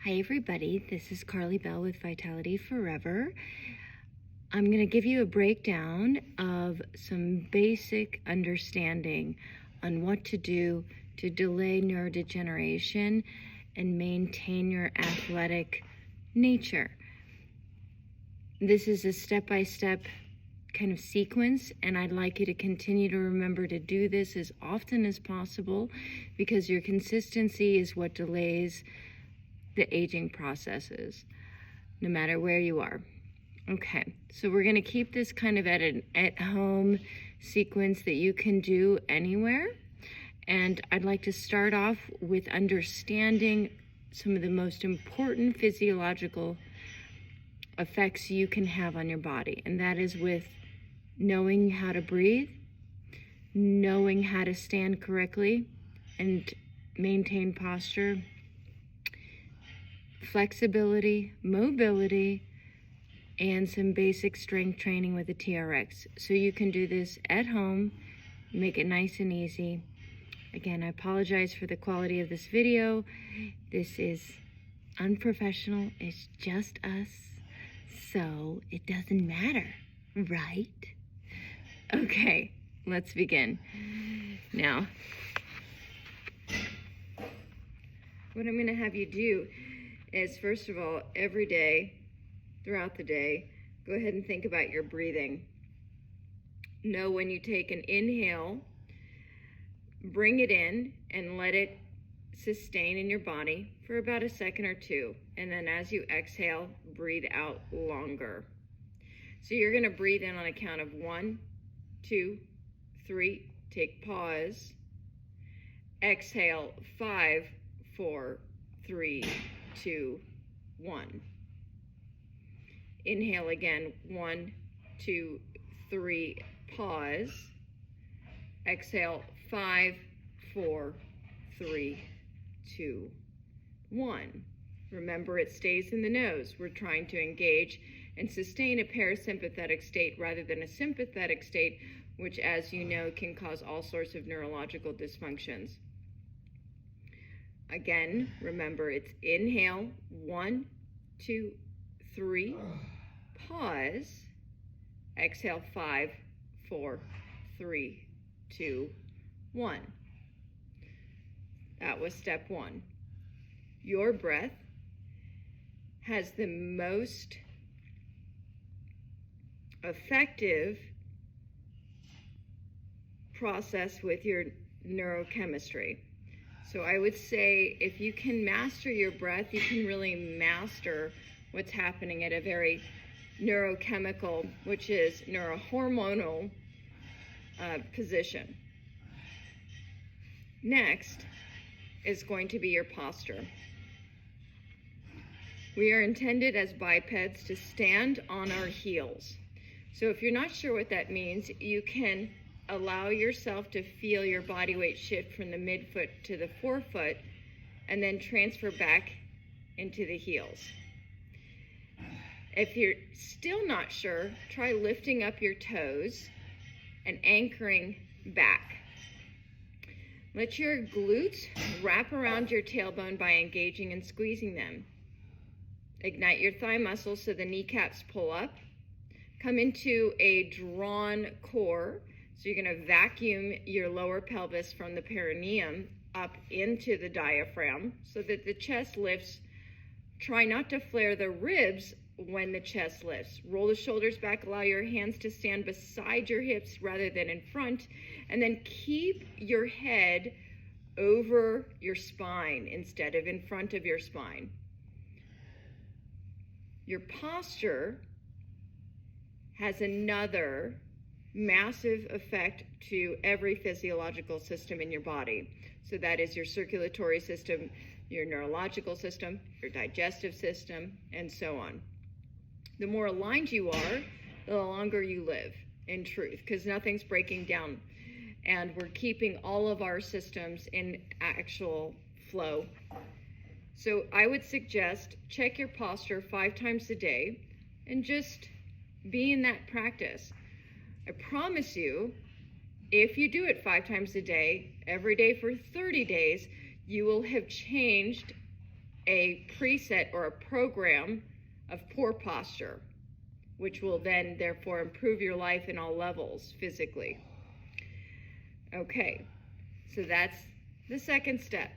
Hi everybody, this is Carly Belle with Vitality Forever. I'm going to give you a breakdown of some basic understanding on what to do to delay neurodegeneration and maintain your athletic nature. This is a step-by-step kind of sequence, and I'd like you to continue to remember to do this as often as possible because your consistency is what delays the aging processes, no matter where you are. Okay, so we're going to keep this kind of at an at-home sequence that you can do anywhere. And I'd like to start off with understanding some of the most important physiological effects you can have on your body. And that is with knowing how to breathe, knowing how to stand correctly and maintain posture, flexibility, mobility, and some basic strength training with a TRX. So you can do this at home, make it nice and easy. Again, I apologize for the quality of this video. This is unprofessional, it's just us, so it doesn't matter, right? Okay, let's begin. Now, what I'm gonna have you do is, first of all, every day, throughout the day, go ahead and think about your breathing. Know when you take an inhale, bring it in and let it sustain in your body for about a second or two. And then as you exhale, breathe out longer. So you're gonna breathe in on a count of 1, 2, 3, take pause. Exhale, 5, 4, 3, 2, 1. Inhale again, 1, 2, 3, pause. Exhale, 5, 4, 3, 2, 1. Remember, it stays in the nose. We're trying to engage and sustain a parasympathetic state rather than a sympathetic state, which, as you know, can cause all sorts of neurological dysfunctions. Again, remember, it's inhale, 1, 2, 3, pause, exhale, 5, 4, 3, 2, 1. That was step 1. Your breath has the most effective process with your neurochemistry. So I would say if you can master your breath, you can really master what's happening at a very neurochemical, which is neurohormonal position. Next is going to be your posture. We are intended as bipeds to stand on our heels. So if you're not sure what that means, you can allow yourself to feel your body weight shift from the midfoot to the forefoot and then transfer back into the heels. If you're still not sure, try lifting up your toes and anchoring back. Let your glutes wrap around your tailbone by engaging and squeezing them. Ignite your thigh muscles so the kneecaps pull up. Come into a drawn core. So you're going to vacuum your lower pelvis from the perineum up into the diaphragm so that the chest lifts. Try not to flare the ribs when the chest lifts. Roll the shoulders back, allow your hands to stand beside your hips rather than in front, and then keep your head over your spine instead of in front of your spine. Your posture has another massive effect to every physiological system in your body. So that is your circulatory system, your neurological system, your digestive system, and so on. The more aligned you are, the longer you live, in truth, because nothing's breaking down. And we're keeping all of our systems in actual flow. So I would suggest check your posture 5 times a day and just be in that practice. I promise you, if you do it 5 times a day, every day for 30 days, you will have changed a preset or a program of poor posture, which will then therefore improve your life in all levels physically. Okay, so that's the second step.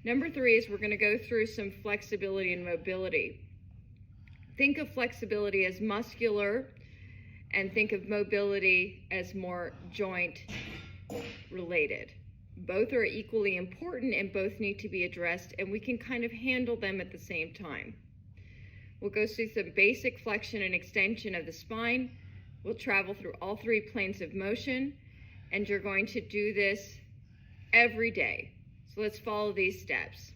Number 3 is we're going to go through some flexibility and mobility. Think of flexibility as muscular and think of mobility as more joint related. Both are equally important and both need to be addressed, and we can kind of handle them at the same time. We'll go through some basic flexion and extension of the spine. We'll travel through all 3 planes of motion, and you're going to do this every day. So let's follow these steps.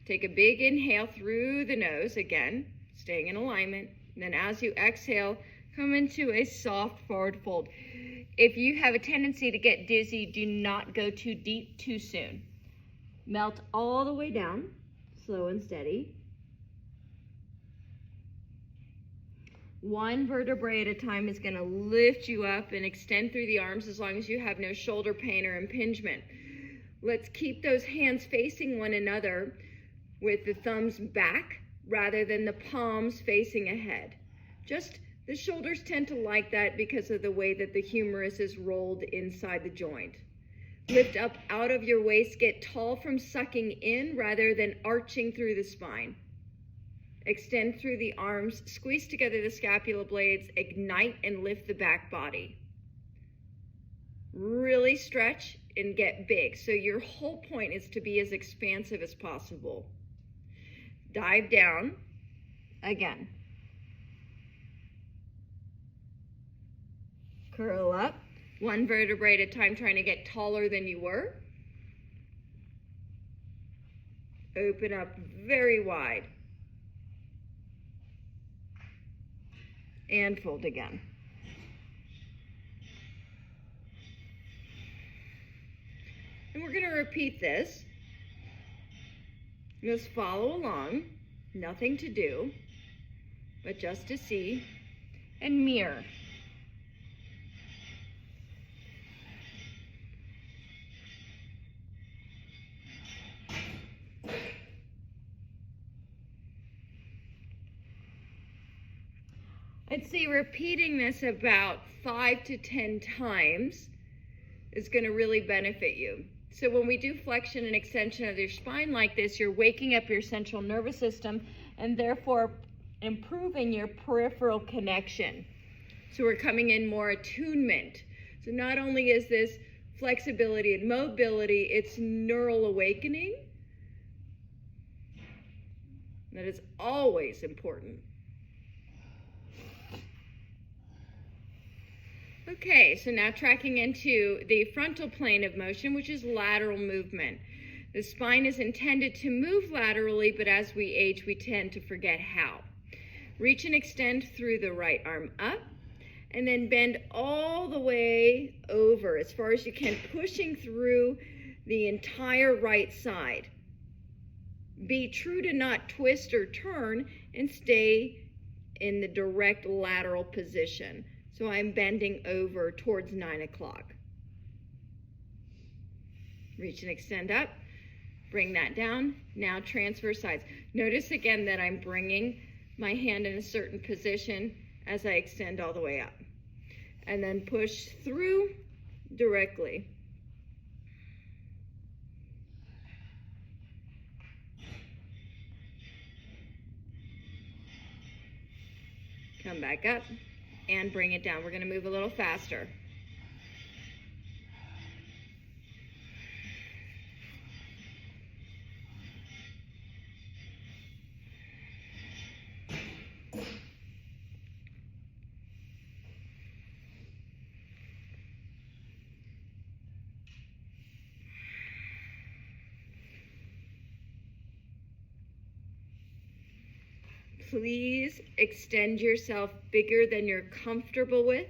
Take a big inhale through the nose, again, staying in alignment. And then as you exhale, come into a soft forward fold. If you have a tendency to get dizzy, do not go too deep too soon. Melt all the way down, slow and steady. 1 vertebrae at a time is going to lift you up and extend through the arms as long as you have no shoulder pain or impingement. Let's keep those hands facing one another with the thumbs back rather than the palms facing ahead. Just the shoulders tend to like that because of the way that the humerus is rolled inside the joint. Lift up out of your waist, get tall from sucking in rather than arching through the spine. Extend through the arms, squeeze together the scapula blades, ignite and lift the back body. Really stretch and get big. So your whole point is to be as expansive as possible. Dive down again. Curl up, 1 vertebrae at a time, trying to get taller than you were. Open up very wide. And fold again. And we're going to repeat this. Just follow along, nothing to do, but just to see and mirror. I'd say repeating this about 5 to 10 times is going to really benefit you. So when we do flexion and extension of your spine like this, you're waking up your central nervous system and therefore improving your peripheral connection. So we're coming in more attunement. So not only is this flexibility and mobility, it's neural awakening. That is always important. Okay, so now tracking into the frontal plane of motion, which is lateral movement. The spine is intended to move laterally, but as we age, we tend to forget how. Reach and extend through the right arm up, and then bend all the way over as far as you can, pushing through the entire right side. Be true to not twist or turn, and stay in the direct lateral position. So I'm bending over towards 9 o'clock. Reach and extend up, bring that down. Now transfer sides. Notice again that I'm bringing my hand in a certain position as I extend all the way up. And then push through directly. Come back up. And bring it down. We're going to move a little faster. Please extend yourself bigger than you're comfortable with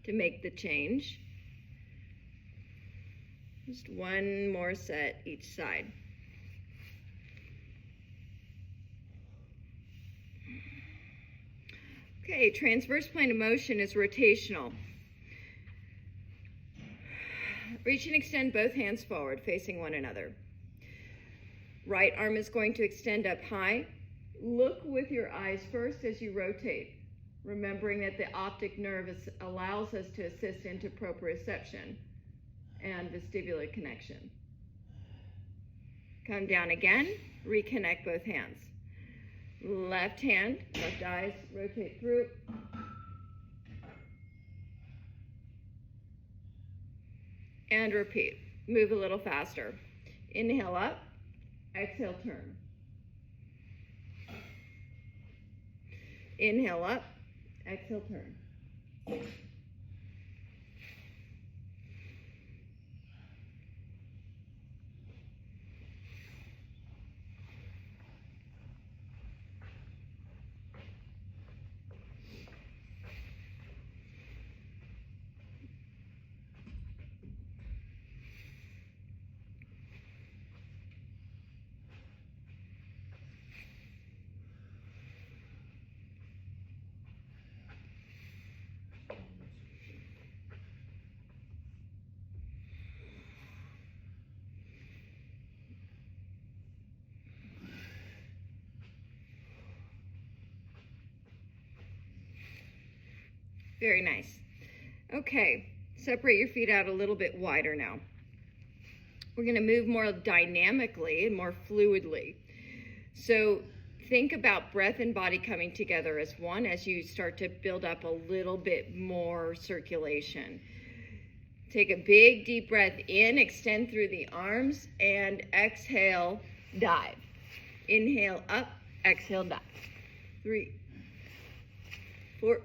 to make the change. Just 1 more set each side. Okay, transverse plane of motion is rotational. Reach and extend both hands forward, facing one another. Right arm is going to extend up high. Look with your eyes first as you rotate, remembering that the optic nerve allows us to assist into proprioception and vestibular connection. Come down again, reconnect both hands. Left hand, left eyes, rotate through. And repeat. Move a little faster. Inhale up, exhale, turn. Inhale up, exhale, turn. Very nice. Okay, separate your feet out a little bit wider now. We're going to move more dynamically and more fluidly. So think about breath and body coming together as one as you start to build up a little bit more circulation. Take a big deep breath in, extend through the arms, and exhale, dive. Inhale up, exhale, dive. 3, 4,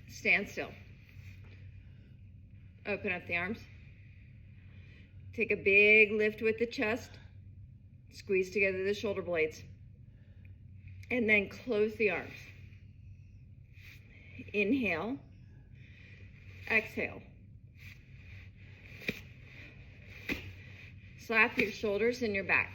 stand still. Open up the arms. Take a big lift with the chest. Squeeze together the shoulder blades. And then close the arms. Inhale. Exhale. Slap your shoulders and your back.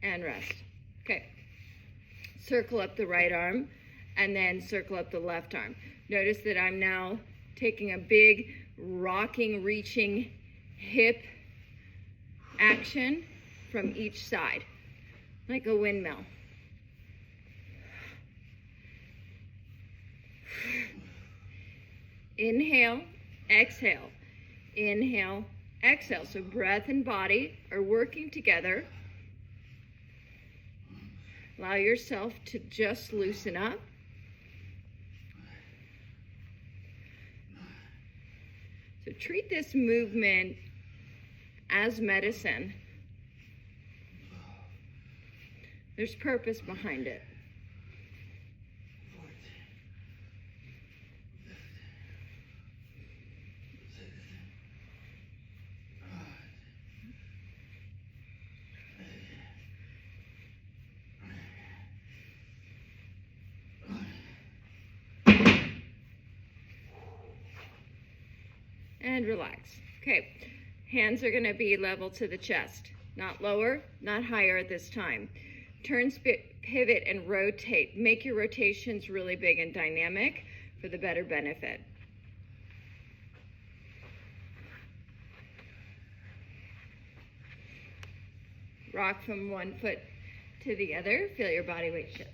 And rest. Okay. Circle up the right arm and then circle up the left arm. Notice that I'm now taking a big rocking, reaching hip action from each side, like a windmill. Inhale, exhale. Inhale, exhale. So breath and body are working together. Allow yourself to just loosen up. So treat this movement as medicine. There's purpose behind it. And relax. Okay, hands are going to be level to the chest, not lower, not higher at this time. Turn, pivot, and rotate. Make your rotations really big and dynamic for the better benefit. Rock from one foot to the other. Feel your body weight shift.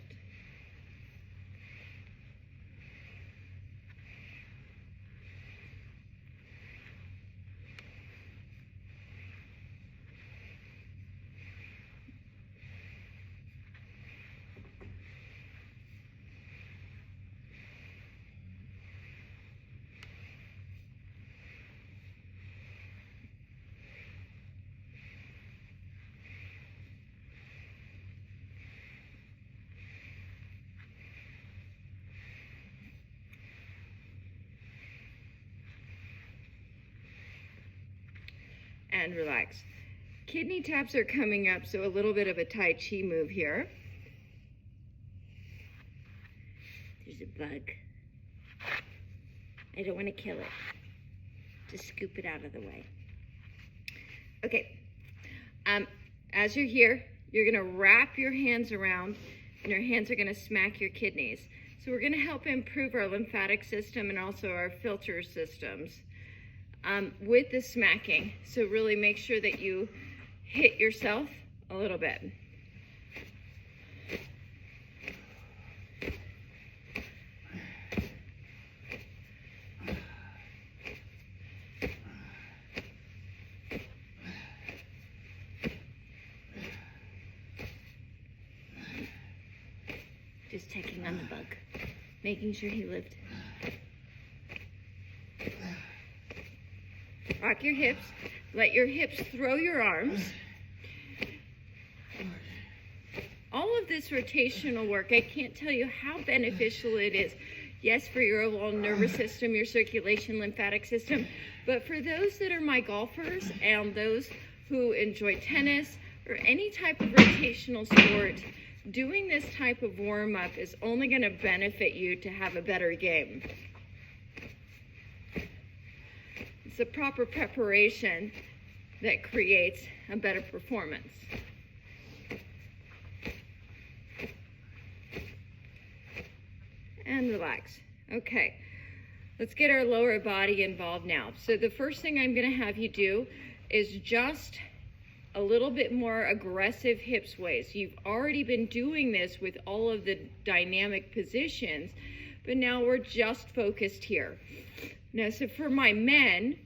and relax. Kidney taps are coming up, so a little bit of a Tai Chi move here. There's a bug. I don't want to kill it. Just scoop it out of the way. Okay. As you're here, you're going to wrap your hands around, and your hands are going to smack your kidneys. So we're going to help improve our lymphatic system and also our filter systems with the smacking. So really make sure that you hit yourself a little bit. Just checking on the bug, making sure he lived. Rock your hips. Let your hips throw your arms. All of this rotational work, I can't tell you how beneficial it is. Yes, for your overall nervous system, your circulation, lymphatic system, but for those that are my golfers and those who enjoy tennis or any type of rotational sport, doing this type of warm-up is only going to benefit you to have a better game. It's the proper preparation that creates a better performance. And relax. Okay, let's get our lower body involved now. So the first thing I'm going to have you do is just a little bit more aggressive hip sways. You've already been doing this with all of the dynamic positions, but now we're just focused here. Now, so for my men,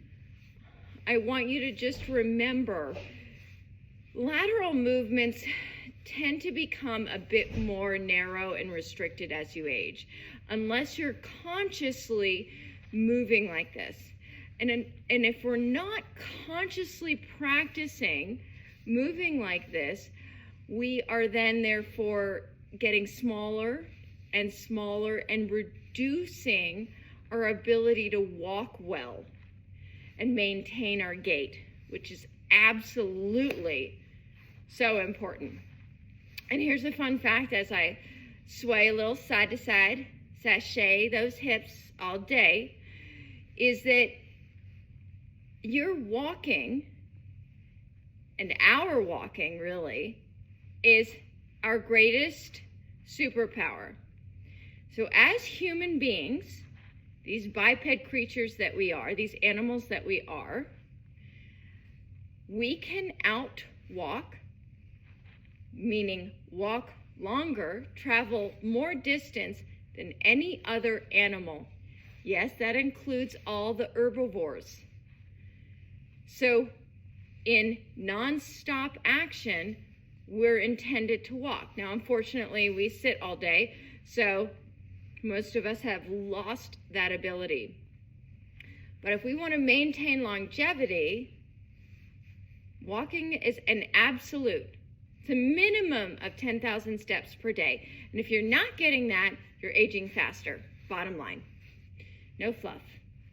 I want you to just remember lateral movements tend to become a bit more narrow and restricted as you age, unless you're consciously moving like this. And if we're not consciously practicing moving like this, we are then therefore getting smaller and smaller and reducing our ability to walk well and maintain our gait, which is absolutely so important. And here's a fun fact: as I sway a little side to side, sashay those hips all day, is that you're walking, and our walking really is our greatest superpower. So as human beings, these biped creatures that we are, these animals that we are, we can outwalk, meaning walk longer, travel more distance than any other animal. Yes, that includes all the herbivores. So in non-stop action, we're intended to walk. Now, unfortunately, we sit all day, so most of us have lost that ability. But if we want to maintain longevity, walking is an absolute. It's a minimum of 10,000 steps per day. And if you're not getting that, you're aging faster. Bottom line. No fluff.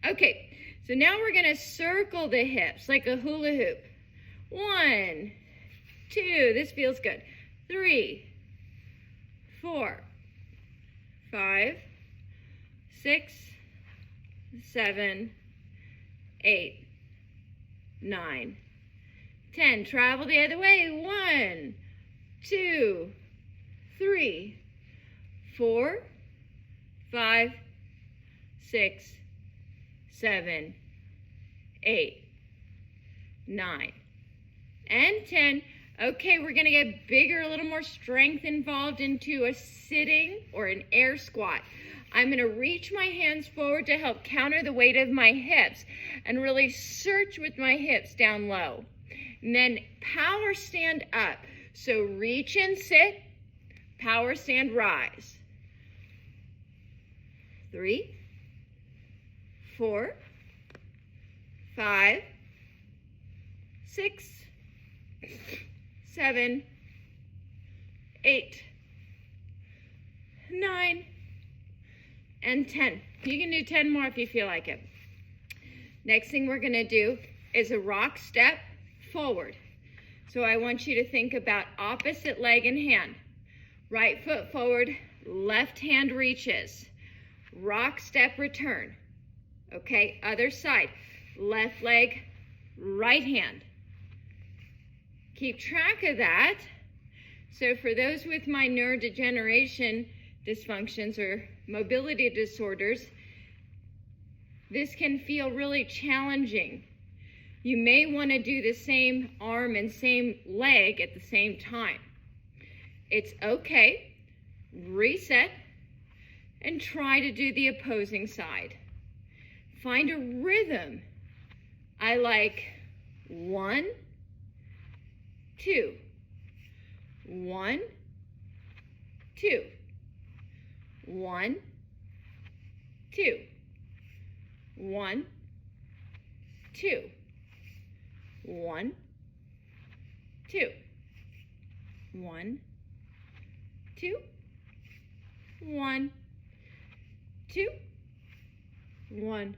Okay, so now we're going to circle the hips like a hula hoop. 1, 2, this feels good. 3, 4, 5, 6, 7, 8, 9, 10. Travel the other way. 1, 2, 3, 4, 5, 6, 7, 8, 9, and 10. Okay, we're going to get bigger, a little more strength involved into a sitting or an air squat. I'm going to reach my hands forward to help counter the weight of my hips and really search with my hips down low. And then power stand up. So reach and sit, power stand, rise. 3, 4, 5, 6, 7, 8, 9, and 10. You can do 10 more if you feel like it. Next thing we're going to do is a rock step forward. So I want you to think about opposite leg and hand. Right foot forward, left hand reaches. Rock, step, return. Okay, other side. Left leg, right hand. Keep track of that. So for those with my neurodegeneration dysfunctions or mobility disorders, this can feel really challenging. You may want to do the same arm and same leg at the same time. It's okay. Reset and try to do the opposing side. Find a rhythm. I like 1, 2, 1, 2, 1, 2, 1, 2, 1, 2, 1, 2, 1, 2, 1,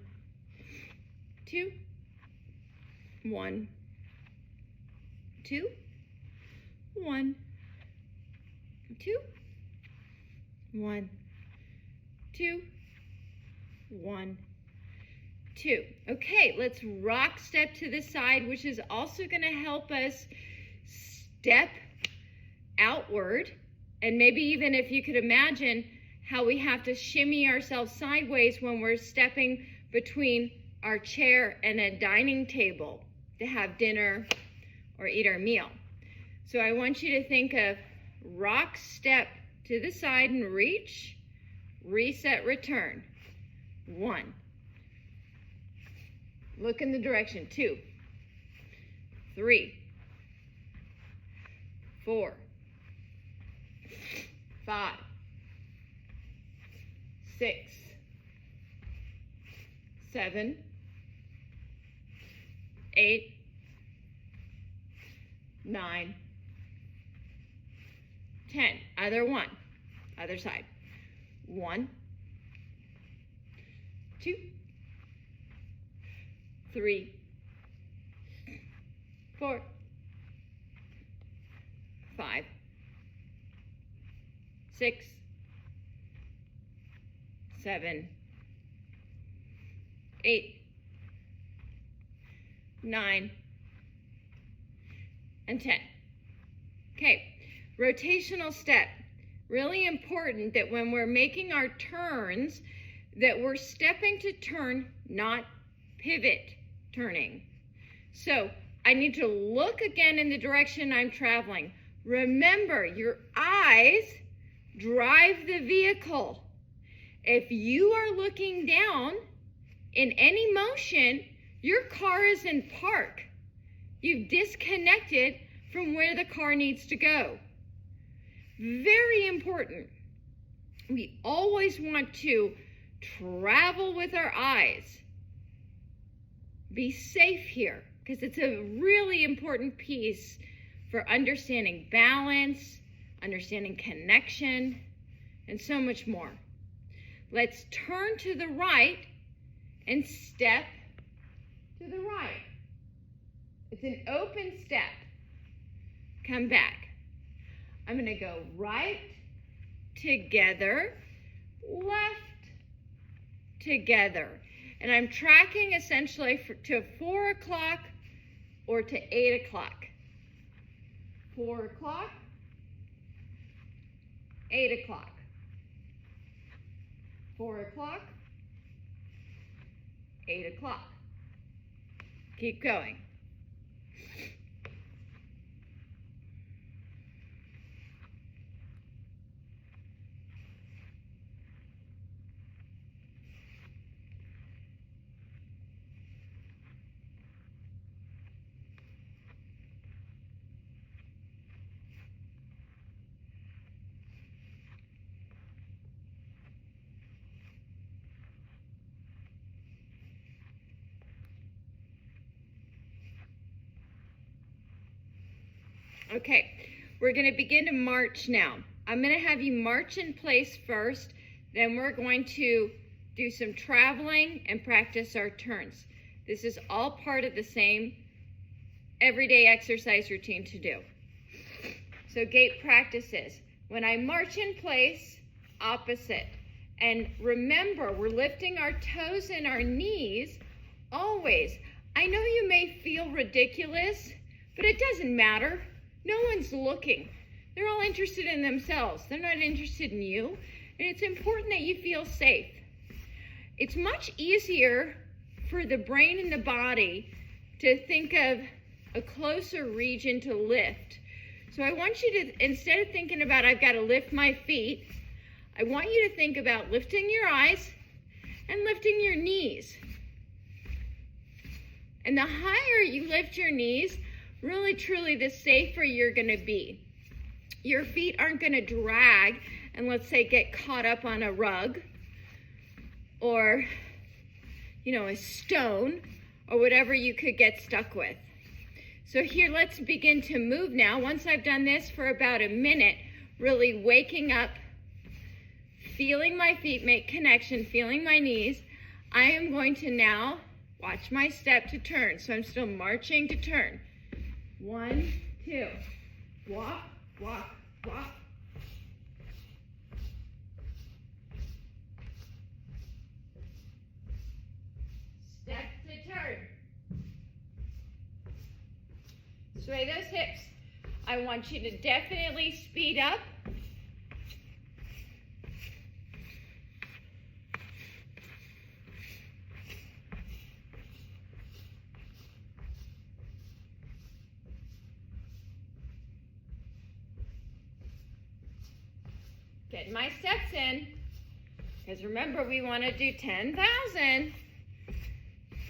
2, 1, 2, 1, 2, 1, 2, 1, 2. Okay, let's rock step to the side, which is also going to help us step outward. And maybe even if you could imagine how we have to shimmy ourselves sideways when we're stepping between our chair and a dining table to have dinner or eat our meal. So I want you to think of rock, step to the side and reach, reset, return. 1. Look in the direction. 2, 3, 4, 5, 6, 7, 8, 9, 10. Other one. Other side. 1, 2, 3, 4, 5, 6, 7, 8, 9, and 10. Okay, rotational step. Really important that when we're making our turns, that we're stepping to turn, not pivot turning. So I need to look again in the direction I'm traveling. Remember, your eyes drive the vehicle. If you are looking down in any motion, your car is in park. You've disconnected from where the car needs to go. Very important. We always want to travel with our eyes. Be safe here, because it's a really important piece for understanding balance, understanding connection, and so much more. Let's turn to the right and step to the right. It's an open step. Come back. I'm going to go right, together, left, together. And I'm tracking essentially to 4 o'clock or to 8 o'clock. 4 o'clock, 8 o'clock. 4 o'clock, 8 o'clock. Keep going. Okay, we're going to begin to march now. I'm going to have you march in place first, then we're going to do some traveling and practice our turns. This is all part of the same everyday exercise routine to do. So gait practices. When I march in place, opposite. And remember, we're lifting our toes and our knees always. I know you may feel ridiculous, but it doesn't matter. No one's looking. They're all interested in themselves. They're not interested in you. And it's important that you feel safe. It's much easier for the brain and the body to think of a closer region to lift. So I want you to, instead of thinking about I've got to lift my feet, I want you to think about lifting your eyes and lifting your knees. And the higher you lift your knees, really truly the safer you're going to be. Your feet aren't going to drag and, let's say, get caught up on a rug or, a stone or whatever you could get stuck with. So here, let's begin to move now. Once I've done this for about a minute, really waking up, feeling my feet make connection, feeling my knees, I am going to now watch my step to turn. So I'm still marching to turn. 1, 2, walk, walk, walk. Step to turn. Sway those hips. I want you to definitely speed up. Get my steps in, because remember, we want to do 10,000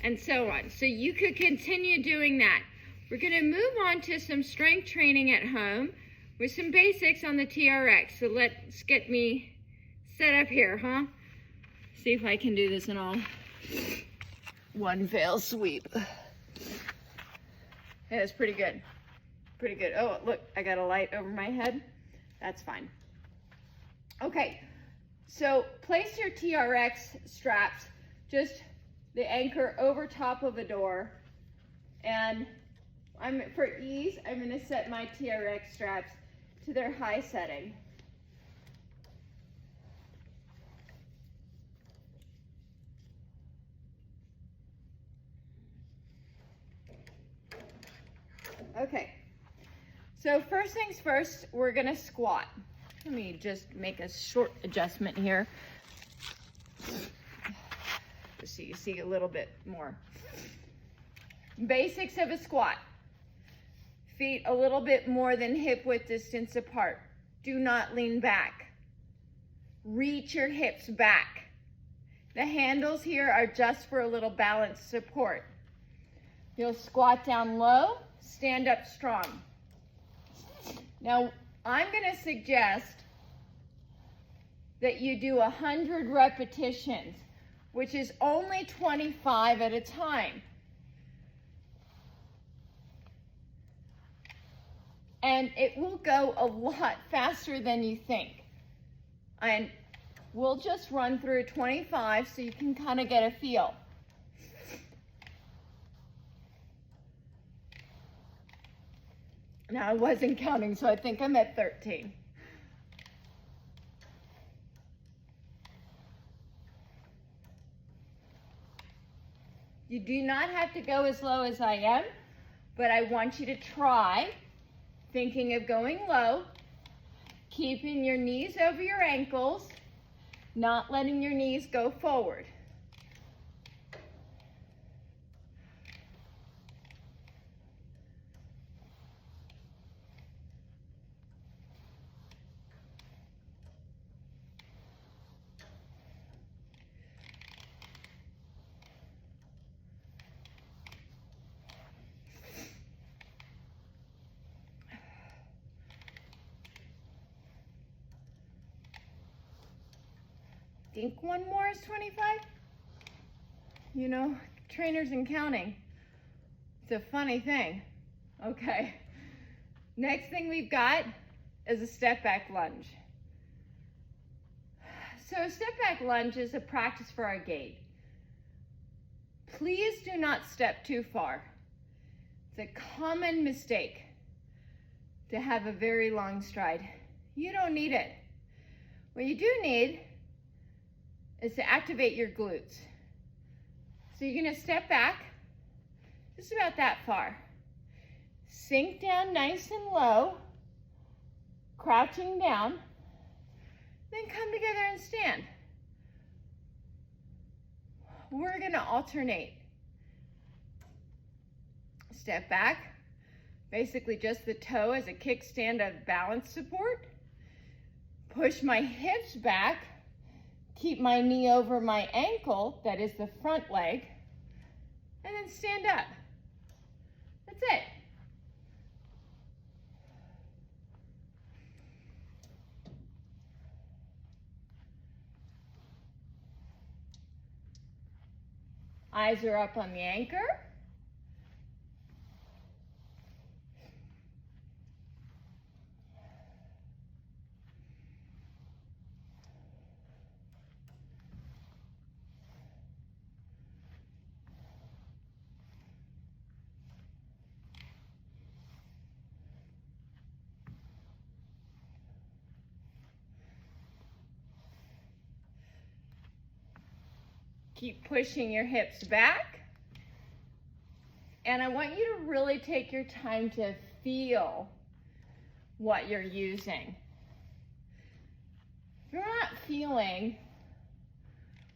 and so on. So you could continue doing that. We're going to move on to some strength training at home with some basics on the TRX. So let's get me set up here, huh? See if I can do this in all one fell sweep. Yeah, that's pretty good. Pretty good. Oh, look, I got a light over my head. That's fine. Okay, so place your TRX straps, just the anchor over top of a door, and for ease, I'm going to set my TRX straps to their high setting. Okay, so first things first, we're going to squat. Let me just make a short adjustment here, just so you see a little bit more. Basics of a squat. Feet a little bit more than hip width distance apart. Do not lean back. Reach your hips back. The handles here are just for a little balance support. You'll squat down low, stand up strong. Now, I'm going to suggest that you do 100 repetitions, which is only 25 at a time. And it will go a lot faster than you think. And we'll just run through 25 so you can kind of get a feel. Now, I wasn't counting, so I think I'm at 13. You do not have to go as low as I am, but I want you to try thinking of going low, keeping your knees over your ankles, not letting your knees go forward. Think one more is 25? You know, trainers and counting. It's a funny thing. Okay. Next thing we've got is a step back lunge. So a step back lunge is a practice for our gait. Please do not step too far. It's a common mistake to have a very long stride. You don't need it. What you do need is to activate your glutes. So you're gonna step back just about that far. Sink down nice and low, crouching down, then come together and stand. We're gonna alternate. Step back, basically just the toe as a kickstand of balance support. Push my hips back, keep my knee over my ankle, that is the front leg, and then stand up. That's it. Eyes are up on the anchor. Keep pushing your hips back. And I want you to really take your time to feel what you're using. If you're not feeling,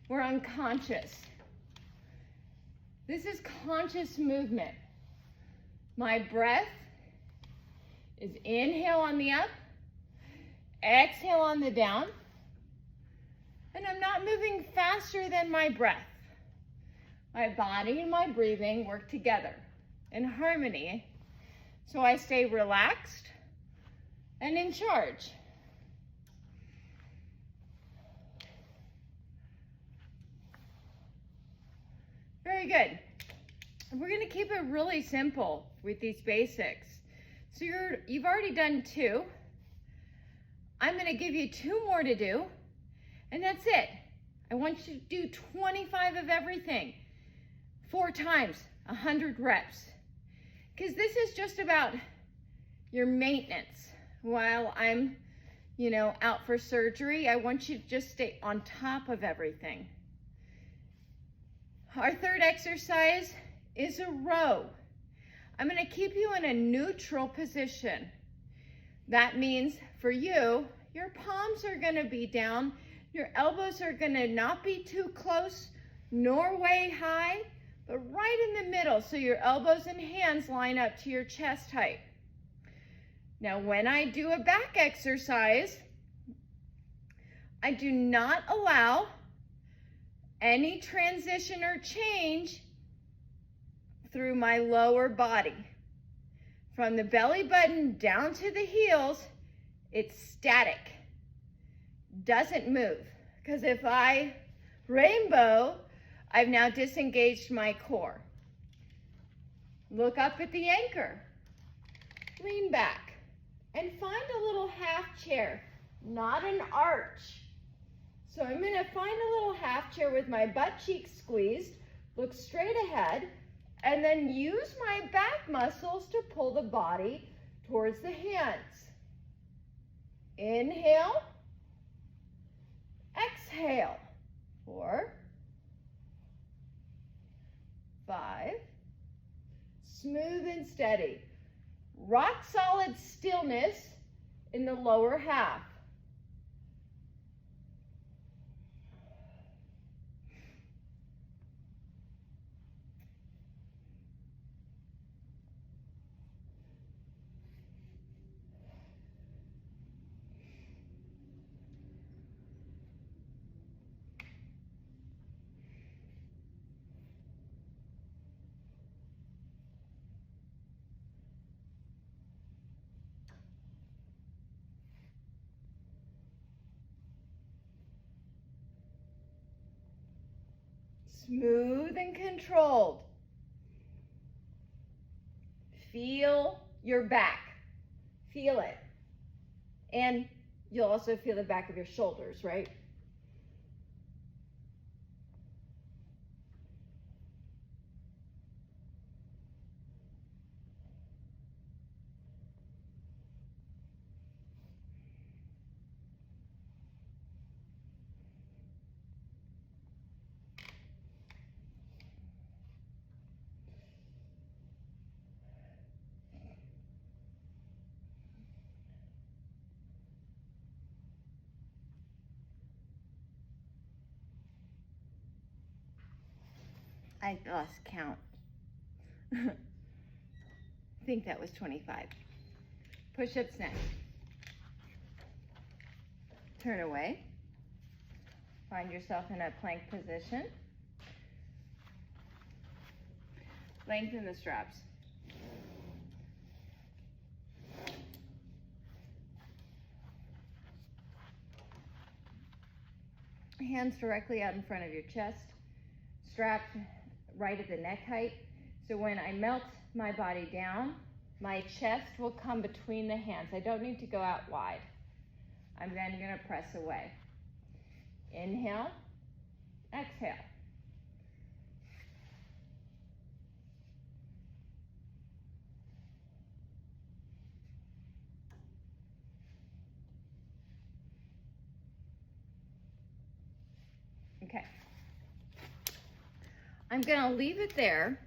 we're unconscious. This is conscious movement. My breath is inhale on the up, exhale on the down. And I'm not moving faster than my breath. My body and my breathing work together in harmony, so I stay relaxed and in charge. Very good. We're going to keep it really simple with these basics. So you've already done 2. I'm going to give you 2 more to do. And that's it. I want you to do 25 of everything, 4 times, 100 reps. Because this is just about your maintenance. While I'm, out for surgery, I want you to just stay on top of everything. Our third exercise is a row. I'm going to keep you in a neutral position. That means for you, your palms are going to be down. Your elbows are going to not be too close nor way high, but right in the middle, so your elbows and hands line up to your chest height. Now, when I do a back exercise, I do not allow any transition or change through my lower body. From the belly button down to the heels, it's static. Doesn't move, because if I rainbow, I've now disengaged my core. Look up at the anchor, lean back, and find a little half chair, not an arch. So I'm going to find a little half chair with my butt cheeks squeezed, look straight ahead, and then use my back muscles to pull the body towards the hands. Inhale. Exhale. 4, 5. Smooth and steady. Rock solid stillness in the lower half. Smooth and controlled. Feel your back. Feel it. And you'll also feel the back of your shoulders, right? I lost count. I think that was 25. Push-ups next. Turn away. Find yourself in a plank position. Lengthen the straps. Hands directly out in front of your chest, strapped right at the neck height. So when I melt my body down, my chest will come between the hands. I don't need to go out wide. I'm then going to press away. Inhale, exhale. Okay. I'm going to leave it there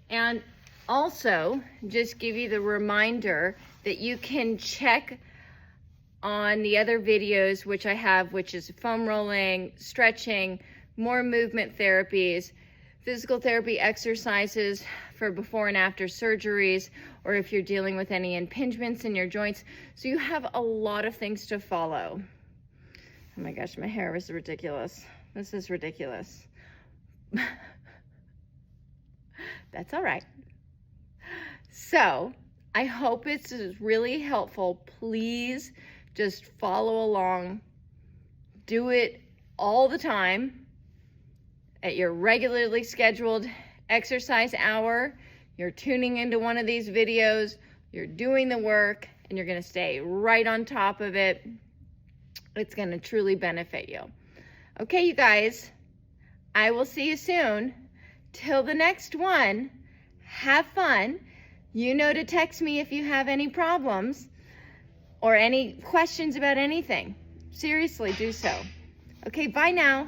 and also just give you the reminder that you can check on the other videos which I have, which is foam rolling, stretching, more movement therapies, physical therapy exercises for before and after surgeries, or if you're dealing with any impingements in your joints. So you have a lot of things to follow. Oh my gosh, my hair is ridiculous. This is ridiculous. That's all right. So I hope it's really helpful. Please just follow along. Do it all the time at your regularly scheduled exercise hour. You're tuning into one of these videos, you're doing the work, and you're gonna stay right on top of it. It's gonna truly benefit you. Okay, you guys, I will see you soon. Till the next one, have fun. You know to text me if you have any problems or any questions about anything. Seriously, do so. Okay, bye now.